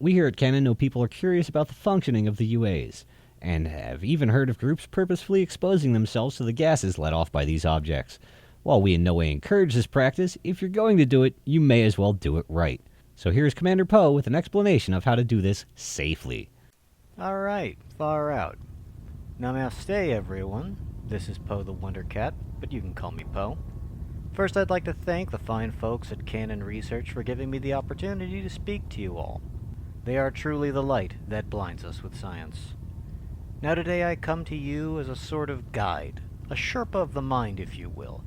We here at Canonn know people are curious about the functioning of the UAs, and have even heard of groups purposefully exposing themselves to the gases let off by these objects. While we in no way encourage this practice, if you're going to do it, you may as well do it right. So here's Commander Poe with an explanation of how to do this safely. Alright, far out. Namaste everyone. This is Poethewondercat, but you can call me Poe. First, I'd like to thank the fine folks at Canonn Research for giving me the opportunity to speak to you all. They are truly the light that blinds us with science. Now today I come to you as a sort of guide, a Sherpa of the mind, if you will,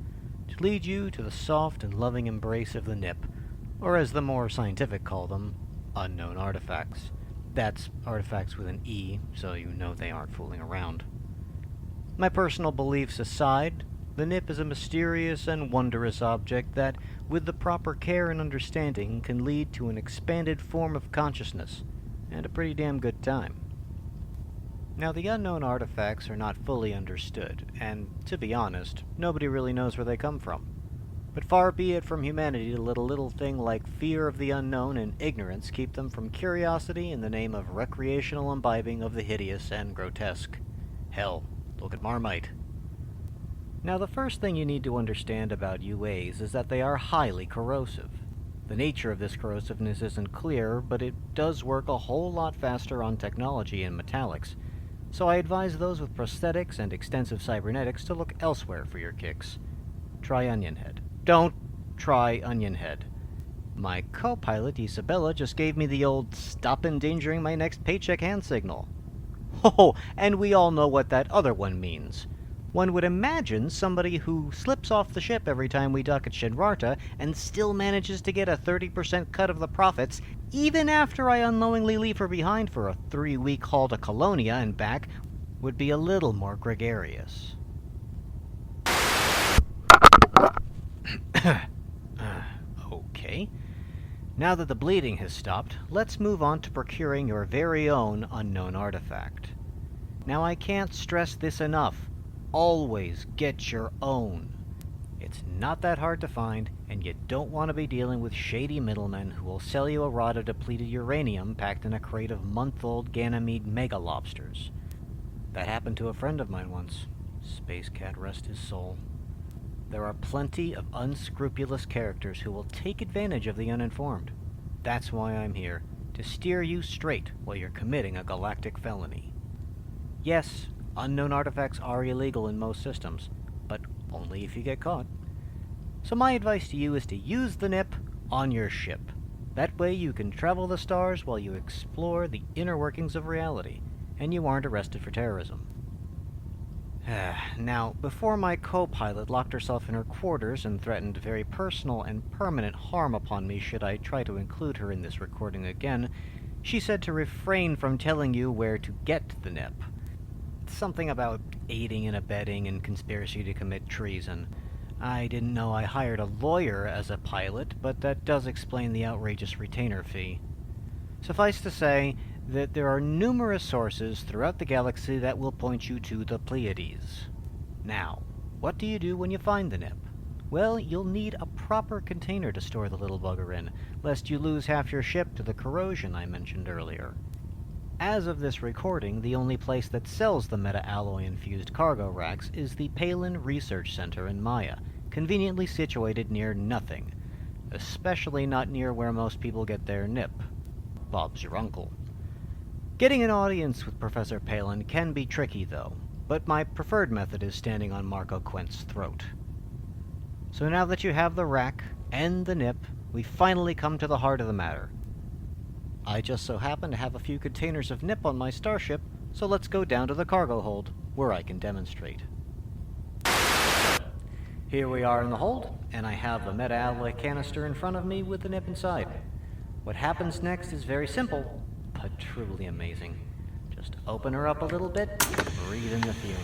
to lead you to the soft and loving embrace of the NIP, or as the more scientific call them, unknown artifacts. That's artifacts with an E, so you know they aren't fooling around. My personal beliefs aside, the NIP is a mysterious and wondrous object that, with the proper care and understanding, can lead to an expanded form of consciousness, and a pretty damn good time. Now, the unknown artifacts are not fully understood, and, to be honest, nobody really knows where they come from. But far be it from humanity to let a little thing like fear of the unknown and ignorance keep them from curiosity in the name of recreational imbibing of the hideous and grotesque. Hell, look at Marmite. Now, the first thing you need to understand about UAs is that they are highly corrosive. The nature of this corrosiveness isn't clear, but it does work a whole lot faster on technology and metallics, so I advise those with prosthetics and extensive cybernetics to look elsewhere for your kicks. Try Onion Head. Don't try Onion Head. My co-pilot, Isabella, just gave me the old stop endangering my next paycheck hand signal. Oh, and we all know what that other one means. One would imagine somebody who slips off the ship every time we dock at Shinrarta and still manages to get a 30% cut of the profits, even after I unknowingly leave her behind for a 3-week haul to Colonia and back, would be a little more gregarious. Okay. Now that the bleeding has stopped, let's move on to procuring your very own unknown artifact. Now, I can't stress this enough. Always get your own. It's not that hard to find, and you don't want to be dealing with shady middlemen who will sell you a rod of depleted uranium packed in a crate of month-old Ganymede mega lobsters. That happened to a friend of mine once. Space Cat rest his soul. There are plenty of unscrupulous characters who will take advantage of the uninformed. That's why I'm here, to steer you straight while you're committing a galactic felony. Yes, unknown artifacts are illegal in most systems, but only if you get caught. So my advice to you is to use the NIP on your ship. That way you can travel the stars while you explore the inner workings of reality, and you aren't arrested for terrorism. Now, before my co-pilot locked herself in her quarters and threatened very personal and permanent harm upon me should I try to include her in this recording again, she said to refrain from telling you where to get the NIP. Something about aiding and abetting and conspiracy to commit treason. I didn't know I hired a lawyer as a pilot, but that does explain the outrageous retainer fee. Suffice to say that there are numerous sources throughout the galaxy that will point you to the Pleiades. Now, what do you do when you find the NIP? Well, you'll need a proper container to store the little bugger in, lest you lose half your ship to the corrosion I mentioned earlier. As of this recording, the only place that sells the meta-alloy-infused cargo racks is the Palin Research Center in Maya, conveniently situated near nothing, especially not near where most people get their NIP. Bob's your uncle. Getting an audience with Professor Palin can be tricky, though, but my preferred method is standing on Marco Quent's throat. So now that you have the rack and the NIP, we finally come to the heart of the matter. I just so happen to have a few containers of NIP on my starship, so let's go down to the cargo hold, where I can demonstrate. Here we are in the hold, and I have the meta-alloy canister in front of me with the NIP inside. What happens next is very simple, but truly amazing. Just open her up a little bit, and breathe in the fumes.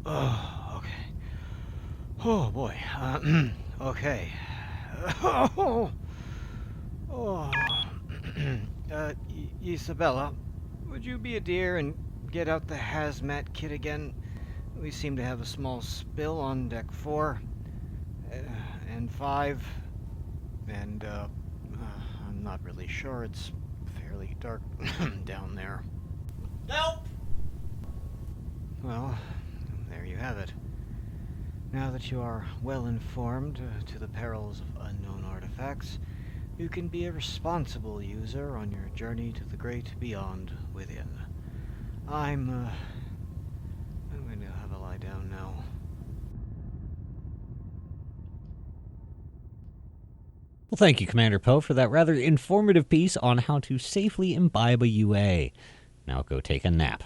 Oh, okay. Oh, boy. Okay. Oh. Isabella, would you be a dear and get out the hazmat kit again? We seem to have a small spill on deck 4 and 5, and I'm not really sure. It's fairly dark down there. Nope. Well, there you have it. Now that you are well informed to the perils of unknown artifacts, you can be a responsible user on your journey to the great beyond within. I'm going to have a lie down now. Well, thank you, Commander Poe, for that rather informative piece on how to safely imbibe a UA. Now go take a nap.